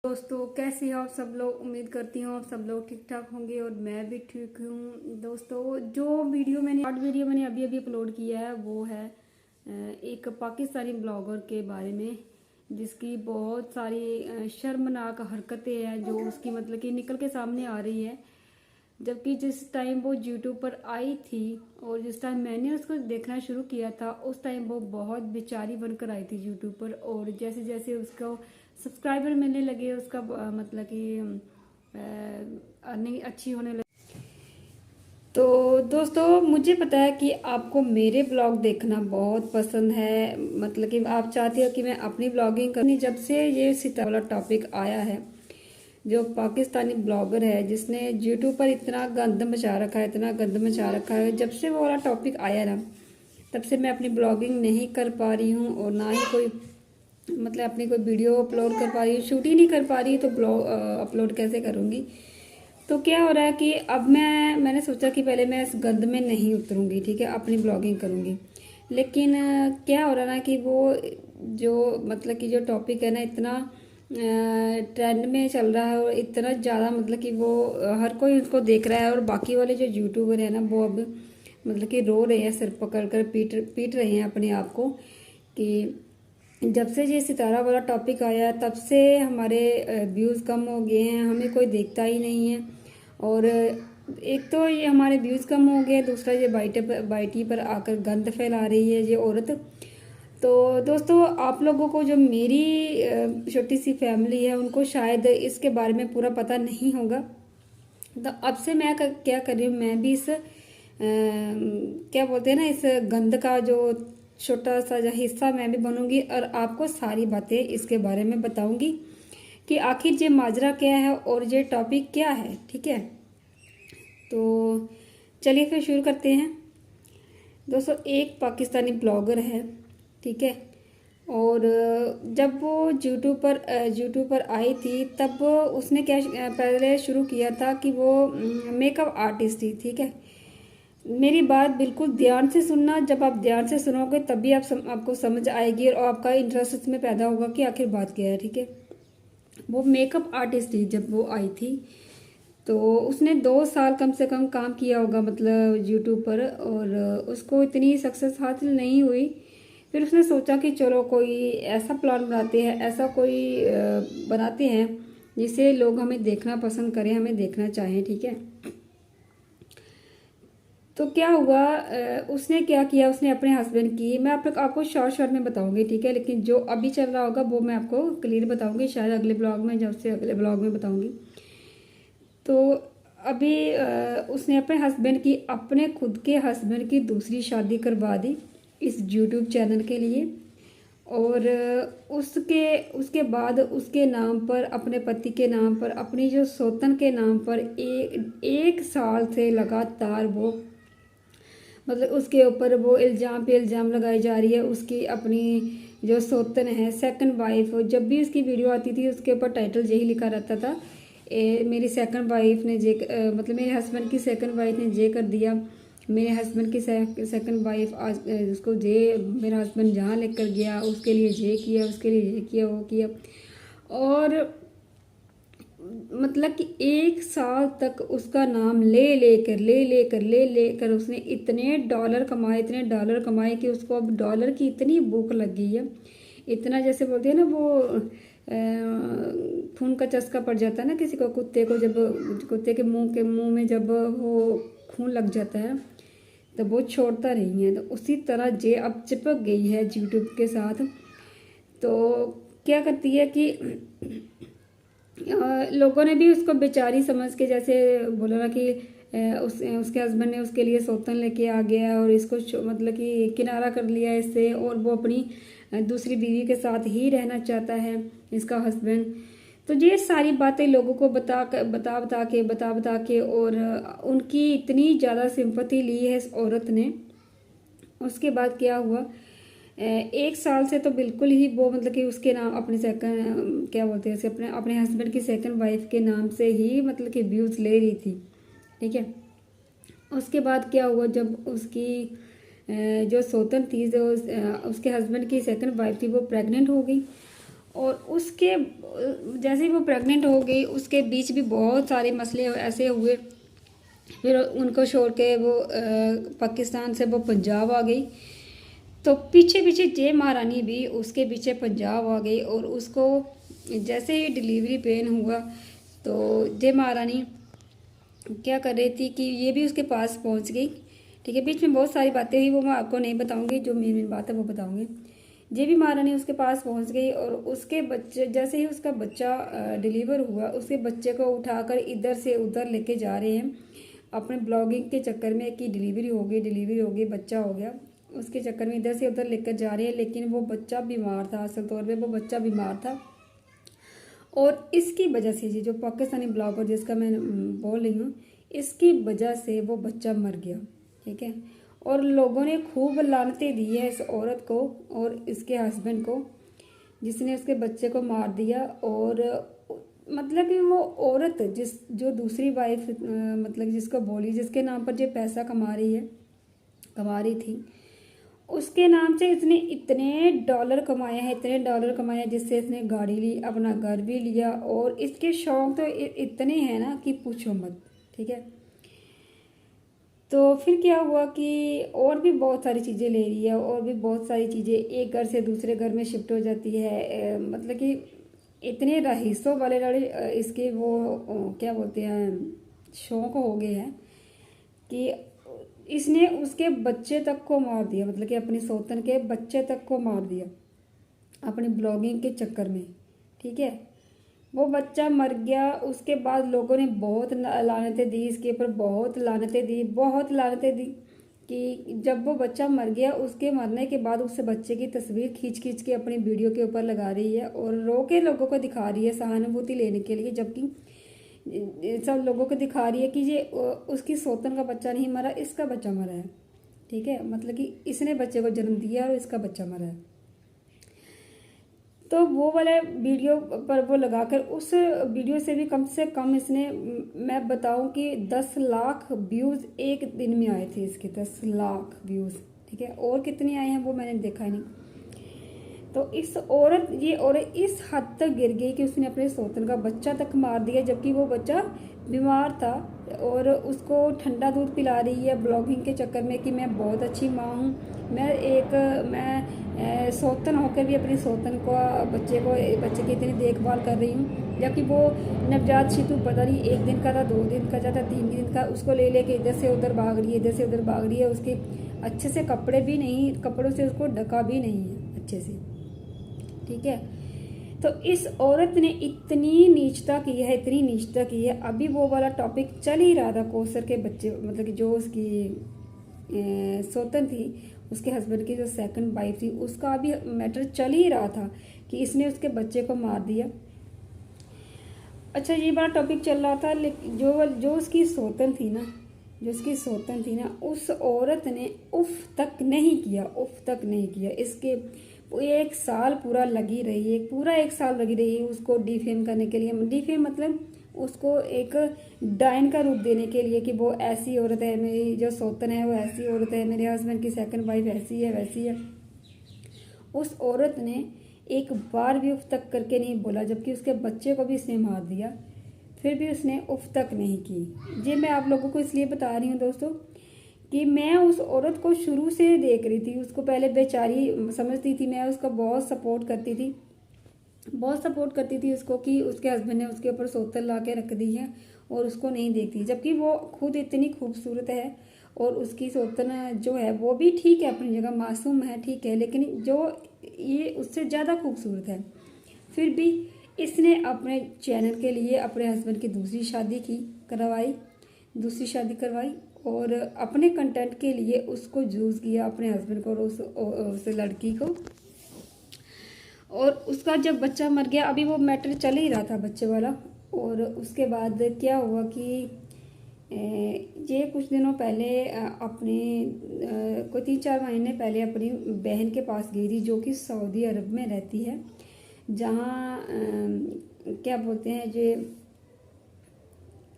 दोस्तों कैसे हो आप सब लोग। उम्मीद करती हूँ आप सब लोग ठीक ठाक होंगे और मैं भी ठीक हूँ। दोस्तों जो वीडियो मैंने अभी अभी अपलोड किया है वो है एक पाकिस्तानी ब्लॉगर के बारे में, जिसकी बहुत सारी शर्मनाक हरकतें हैं जो उसकी मतलब कि निकल के सामने आ रही है। जबकि जिस टाइम वो यूट्यूब पर आई थी और जिस टाइम मैंने उसको देखना शुरू किया था उस टाइम वो बहुत बेचारी बनकर आई थी यूट्यूब पर। और जैसे जैसे उसको सब्सक्राइबर मिलने लगे उसका मतलब कि अर्निंग अच्छी होने लगी। तो दोस्तों मुझे पता है कि आपको मेरे ब्लॉग देखना बहुत पसंद है, मतलब कि आप चाहते हो कि मैं अपनी ब्लॉगिंग करूँ। जब से ये सितारा वाला टॉपिक आया है, जो पाकिस्तानी ब्लॉगर है जिसने यूट्यूब पर इतना गंद मचा रखा है, इतना गंद मचा रखा है, जब से वो वाला टॉपिक आया ना तब से मैं अपनी ब्लॉगिंग नहीं कर पा रही हूँ और ना ही कोई मतलब अपनी कोई वीडियो अपलोड कर पा रही हूँ। शूट ही नहीं कर पा रही तो ब्लॉग अपलोड कैसे करूँगी। तो क्या हो रहा है कि अब मैंने सोचा कि पहले मैं इस गंद में नहीं उतरूँगी, ठीक है, अपनी ब्लॉगिंग करूँगी। लेकिन क्या हो रहा है ना कि वो जो मतलब कि जो टॉपिक है ना इतना ट्रेंड में चल रहा है और इतना ज़्यादा मतलब कि वो हर कोई उसको देख रहा है। और बाकी वाले जो यूट्यूबर है ना वो अब मतलब कि रो रहे हैं, सिर पकड़ कर पीट रहे हैं अपने आप को कि जब से ये सितारा वाला टॉपिक आया तब से हमारे व्यूज़ कम हो गए हैं, हमें कोई देखता ही नहीं है। और एक तो ये हमारे व्यूज़ कम हो गए, दूसरा ये बाईटी पर आकर गंद फैला रही है ये औरत। तो दोस्तों आप लोगों को जो मेरी छोटी सी फैमिली है उनको शायद इसके बारे में पूरा पता नहीं होगा। तो अब से मैं क्या कर रही हूँ, मैं भी इस क्या बोलते हैं ना इस गंद का जो छोटा सा जो हिस्सा मैं भी बनूंगी और आपको सारी बातें इसके बारे में बताऊंगी कि आखिर ये माजरा क्या है और ये टॉपिक क्या है, ठीक है। तो चलिए फिर शुरू करते हैं। दोस्तों एक पाकिस्तानी ब्लॉगर है, ठीक है, और जब वो यूट्यूब पर आई थी तब उसने क्या पहले शुरू किया था कि वो मेकअप आर्टिस्ट थी, ठीक है। मेरी बात बिल्कुल ध्यान से सुनना, जब आप ध्यान से सुनोगे तभी आपको समझ आएगी और आपका इंटरेस्ट इसमें पैदा होगा कि आखिर बात क्या है, ठीक है। वो मेकअप आर्टिस्ट थी जब वो आई थी, तो उसने 2 साल कम से कम काम किया होगा मतलब यूट्यूब पर, और उसको इतनी सक्सेस हासिल नहीं हुई। फिर उसने सोचा कि चलो कोई ऐसा प्लान बनाते हैं, ऐसा कोई बनाते हैं जिससे लोग हमें देखना पसंद करें, हमें देखना चाहें, ठीक है। तो क्या हुआ, उसने क्या किया, उसने अपने हस्बैंड की, मैं आपको शॉर्ट में बताऊंगी, ठीक है, लेकिन जो अभी चल रहा होगा वो मैं आपको क्लियर बताऊंगी शायद अगले ब्लॉग में, जब से अगले ब्लॉग में बताऊंगी। तो अभी उसने अपने हस्बैंड की, अपने खुद के हस्बैंड की दूसरी शादी करवा दी इस यूट्यूब चैनल के लिए। और उसके उसके बाद उसके नाम पर, अपने पति के नाम पर, अपनी जो सौतन के नाम पर एक साल से लगातार वो मतलब उसके ऊपर वो इल्ज़ाम पे इल्ज़ाम लगाई जा रही है। उसकी अपनी जो सौतन है, सेकंड वाइफ, जब भी उसकी वीडियो आती थी उसके ऊपर टाइटल यही लिखा रहता था, मेरी सेकंड वाइफ ने मतलब मेरे हस्बैंड की सेकंड वाइफ ने ये कर दिया, मेरे हस्बैंड की सेकंड वाइफ आज उसको ये मेरा हस्बैंड जहाँ लेकर गया उसके लिए ये किया, उसके लिए ये किया, वो किया। और मतलब कि एक साल तक उसका नाम ले लेकर उसने इतने डॉलर कमाए, इतने डॉलर कमाए कि उसको अब डॉलर की इतनी भूख लग गई है। इतना जैसे बोलते हैं ना वो खून का चस्का पड़ जाता है ना किसी को, कुत्ते को, जब कुत्ते के मुंह में जब वो खून लग जाता है तो वो छोड़ता नहीं है, तो उसी तरह जे अब चिपक गई है यूट्यूब के साथ। तो क्या करती है कि लोगों ने भी उसको बेचारी समझ के, जैसे बोला ना कि उसके हस्बैंड ने उसके लिए सौतन लेके आ गया और इसको मतलब कि किनारा कर लिया इससे, और वो अपनी दूसरी बीवी के साथ ही रहना चाहता है इसका हस्बैंड। तो ये सारी बातें लोगों को बता के और उनकी इतनी ज़्यादा सिंपैथी ली है इस औरत ने। उसके बाद क्या हुआ, एक साल से तो बिल्कुल ही वो मतलब कि उसके नाम, अपने सेकंड क्या बोलते हैं, अपने अपने हस्बैंड की सेकंड वाइफ के नाम से ही मतलब कि व्यूज़ ले रही थी, ठीक है। उसके बाद क्या हुआ, जब उसकी जो सौतन थी, जो उसके हस्बैंड की सेकंड वाइफ थी, वो प्रेग्नेंट हो गई। और उसके जैसे ही वो प्रेग्नेंट हो गई उसके बीच भी बहुत सारे मसले ऐसे हुए। फिर उनको छोड़ के वो पाकिस्तान से वो पंजाब आ गई। तो पीछे पीछे जय महारानी भी उसके पीछे पंजाब आ गई। और उसको जैसे ही डिलीवरी पेन हुआ तो जय महारानी क्या कर रही थी कि ये भी उसके पास पहुंच गई। ठीक है, बीच में बहुत सारी बातें हुई, वो मैं आपको नहीं बताऊंगी, जो मेन बात है वो बताऊंगी। जे भी महारानी उसके पास पहुंच गई और उसके बच्चे जैसे ही उसका बच्चा डिलीवर हुआ उसके बच्चे को उठाकर इधर से उधर लेके जा रहे हैं अपने ब्लॉगिंग के चक्कर में कि डिलीवरी हो गई बच्चा हो गया, उसके चक्कर में इधर से उधर लेकर जा रहे हैं। लेकिन वो बच्चा बीमार था, असल तौर पे वो बच्चा बीमार था। और इसकी वजह से जो पाकिस्तानी ब्लॉगर जिसका मैं बोल रही हूँ, इसकी वजह से वो बच्चा मर गया। ठीक है, और लोगों ने खूब लानतें दी है इस औरत को और इसके हस्बैंड को जिसने उसके बच्चे को मार दिया। और मतलब कि वो औरत जो दूसरी वाइफ मतलब जिसको बोली, जिसके नाम पर जो पैसा कमा रही थी, उसके नाम से इसने इतने डॉलर कमाए हैं जिससे इसने गाड़ी ली, अपना घर भी लिया। और इसके शौक तो इतने हैं ना कि पूछो मत। ठीक है, तो फिर क्या हुआ कि और भी बहुत सारी चीज़ें ले रही है, और भी बहुत सारी चीज़ें एक घर से दूसरे घर में शिफ्ट हो जाती है। मतलब कि इतने रईसों वाले इसके वो क्या बोलते हैं शौक हो गए हैं कि इसने उसके बच्चे तक को मार दिया। मतलब कि अपनी सौतन के बच्चे तक को मार दिया अपनी ब्लॉगिंग के चक्कर में। ठीक है, वो बच्चा मर गया। उसके बाद लोगों ने बहुत लानतें दी इसके ऊपर, बहुत लानतें दी कि जब वो बच्चा मर गया उसके मरने के बाद उस बच्चे की तस्वीर खींच के अपनी वीडियो के ऊपर लगा रही है और रो के लोगों को दिखा रही है सहानुभूति लेने के लिए, जबकि सब लोगों को दिखा रही है कि ये उसकी सौतन का बच्चा नहीं मरा, इसका बच्चा मरा है। ठीक है, मतलब कि इसने बच्चे को जन्म दिया और इसका बच्चा मरा है। तो वो वाले वीडियो पर वो लगाकर उस वीडियो से कम इसने, मैं बताऊं कि 10 लाख व्यूज़ एक दिन में आए थे इसके, 10 लाख व्यूज़। ठीक है, और कितने आए हैं वो मैंने देखा ही नहीं। तो ये औरत इस हद तक गिर गई कि उसने अपने सौतन का बच्चा तक मार दिया, जबकि वो बच्चा बीमार था। और उसको ठंडा दूध पिला रही है ब्लॉगिंग के चक्कर में कि मैं बहुत अच्छी माँ हूँ, मैं सौतन होकर भी अपनी सौतन को बच्चे की इतनी देखभाल कर रही हूँ। जबकि वो नवजात शिशु पता नहीं 1 दिन का था, 2 दिन का था, 3 दिन का, उसको ले लेके इधर से उधर भाग रही है। उसके अच्छे से कपड़े भी नहीं, कपड़ों से उसको ढका भी नहीं है अच्छे से। ठीक है, तो इस औरत ने इतनी नीचता की है। अभी वो वाला टॉपिक चल ही रहा था कौसर के बच्चे, मतलब कि जो उसकी सौतन थी, उसके हस्बैंड की जो सेकंड वाइफ थी, उसका अभी मैटर चल ही रहा था कि इसने उसके बच्चे को मार दिया। अच्छा, ये बड़ा टॉपिक चल रहा था, लेकिन जो उसकी सौतन थी ना, उस औरत ने उफ तक नहीं किया। इसके 1 साल पूरा लगी रही है उसको डिफेम करने के लिए। डिफेम मतलब उसको एक डायन का रूप देने के लिए कि वो ऐसी औरत है, मेरी जो सौतन है वो ऐसी औरत है, मेरे हस्बैंड की सेकंड वाइफ ऐसी है वैसी है। उस औरत ने एक बार भी उफ तक करके नहीं बोला, जबकि उसके बच्चे को भी इसने मार दिया, फिर भी उसने उफ तक नहीं की। ये मैं आप लोगों को इसलिए बता रही हूँ दोस्तों कि मैं उस औरत को शुरू से देख रही थी। उसको पहले बेचारी समझती थी, मैं उसका बहुत सपोर्ट करती थी उसको कि उसके हस्बैंड ने उसके ऊपर सौतन ला के रख दी है और उसको नहीं देखती, जबकि वो खुद इतनी खूबसूरत है और उसकी सौतन जो है वो भी ठीक है अपनी जगह, मासूम है, ठीक है, लेकिन जो ये उससे ज़्यादा खूबसूरत है। फिर भी इसने अपने चैनल के लिए अपने हस्बैंड की दूसरी शादी करवाई और अपने कंटेंट के लिए उसको यूज़ किया, अपने हस्बैंड को और उस लड़की को। और उसका जब बच्चा मर गया, अभी वो मैटर चल ही रहा था बच्चे वाला, और उसके बाद क्या हुआ कि ये कुछ दिनों पहले अपने कोई 3-4 महीने पहले अपनी बहन के पास गई थी, जो कि सऊदी अरब में रहती है, जहाँ क्या बोलते हैं जे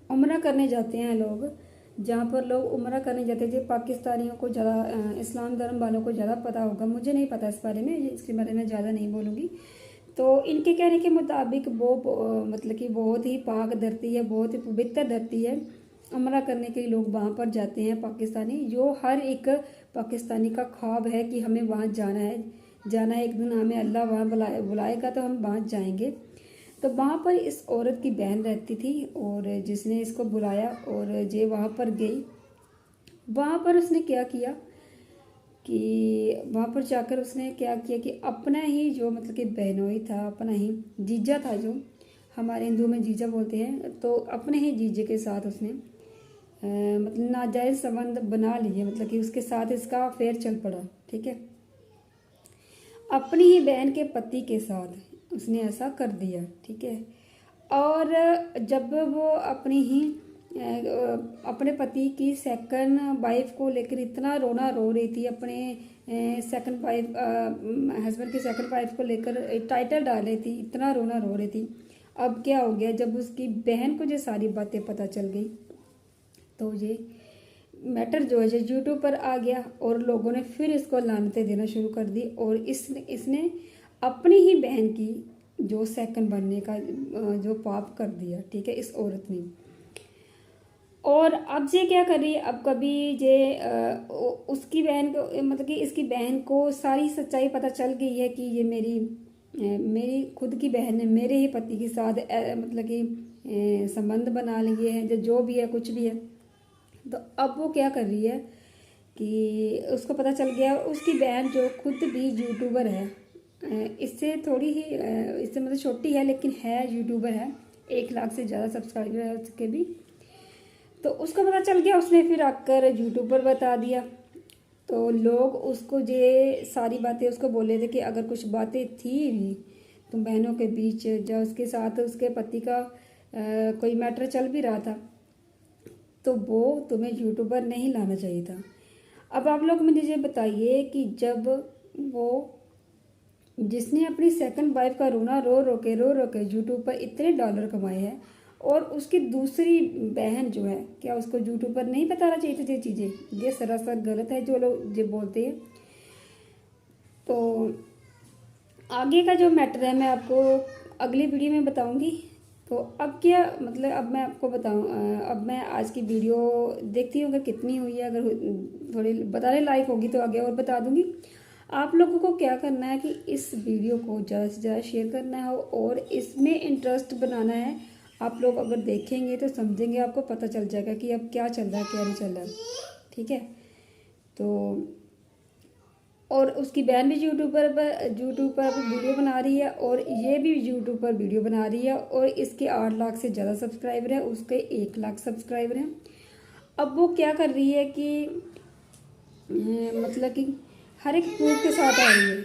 उम्रा करने जाते हैं लोग, जहाँ पर लोग उम्रा करने जाते हैं। जो पाकिस्तानियों को ज़्यादा, इस्लाम धर्म वालों को ज़्यादा पता होगा, मुझे नहीं पता इस बारे में, इसके बारे में ज़्यादा नहीं बोलूँगी। तो इनके कहने के मुताबिक वो मतलब कि बहुत ही पाक धरती है, बहुत ही पवित्र धरती है। उम्रा करने के लिए लोग वहाँ पर जाते हैं पाकिस्तानी, जो हर एक पाकिस्तानी का ख्वाब है कि हमें वहाँ जाना है, जाना है। एक दिन हमें अल्लाह वहाँ बुलाएगा तो हम वहाँ जाएंगे। तो वहाँ पर इस औरत की बहन रहती थी और जिसने इसको बुलाया और ये वहाँ पर गई। वहाँ पर उसने क्या किया कि वहाँ पर जाकर उसने क्या किया कि अपना ही जो मतलब कि बहनोई था, अपना ही जीजा था, जो हमारे हिंदू में जीजा बोलते हैं, तो अपने ही जीजे के साथ उसने मतलब नाजायज़ संबंध बना लिए, मतलब कि उसके साथ इसका अफेयर चल पड़ा। ठीक है, अपनी ही बहन के पति के साथ उसने ऐसा कर दिया। ठीक है, और जब वो अपने पति की सेकंड वाइफ को लेकर इतना रोना रो रही थी, अपने सेकंड वाइफ हस्बैंड की सेकंड वाइफ को लेकर टाइटल डाल रही थी, इतना रोना रो रही थी। अब क्या हो गया, जब उसकी बहन को ये सारी बातें पता चल गई तो ये मैटर जो है यूट्यूब पर आ गया और लोगों ने फिर इसको लानतें देना शुरू कर दी। और इसने अपनी ही बहन की जो सेकंड बनने का जो पाप कर दिया। ठीक है, इस औरत ने। और अब ये क्या कर रही है, अब कभी ये उसकी बहन को मतलब कि इसकी बहन को सारी सच्चाई पता चल गई है कि ये मेरी खुद की बहन ने मेरे ही पति के साथ मतलब कि संबंध बना लिए हैं, जो भी है, कुछ भी है। तो अब वो क्या कर रही है कि उसको पता चल गया, उसकी बहन जो खुद भी यूट्यूबर है, इससे थोड़ी ही इससे मतलब छोटी है लेकिन है, यूट्यूबर है, 1 लाख से ज़्यादा सब्सक्राइबर है उसके भी। तो उसको पता चल गया, उसने फिर आकर यूट्यूब पर बता दिया। तो लोग उसको ये सारी बातें उसको बोले थे कि अगर कुछ बातें थी भी तुम बहनों के बीच, जब उसके साथ उसके पति का कोई मैटर चल भी रहा था, तो वो तुम्हें यूट्यूबर नहीं लाना चाहिए था। अब आप लोग मुझे ये बताइए कि जब वो जिसने अपनी सेकंड वाइफ का रोना रो रो के यूट्यूब पर इतने डॉलर कमाए हैं, और उसकी दूसरी बहन जो है, क्या उसको यूट्यूब पर नहीं बताना चाहिए था ये चीज़ें? ये सरासर गलत है जो लोग ये बोलते हैं। तो आगे का जो मैटर है मैं आपको अगली वीडियो में बताऊंगी। तो अब क्या मतलब, अब मैं आपको बताऊं, अब मैं आज की वीडियो देखती हूँ अगर कितनी हुई है, अगर थोड़ी बताने लायक होगी तो आगे और बता दूंगी। आप लोगों को क्या करना है कि इस वीडियो को ज़्यादा से ज़्यादा शेयर करना है और इसमें इंटरेस्ट बनाना है। आप लोग अगर देखेंगे तो समझेंगे, आपको पता चल जाएगा कि अब क्या चल रहा है, क्या नहीं चल रहा है। ठीक है, तो और उसकी बहन भी यूट्यूब पर वीडियो बना रही है और ये भी यूट्यूब पर वीडियो बना रही है, और इसके 8 लाख से ज़्यादा सब्सक्राइबर हैं, उसके 1 लाख सब्सक्राइबर हैं। अब वो क्या कर रही है कि मतलब कि हर एक प्रूफ के साथ आ रही है।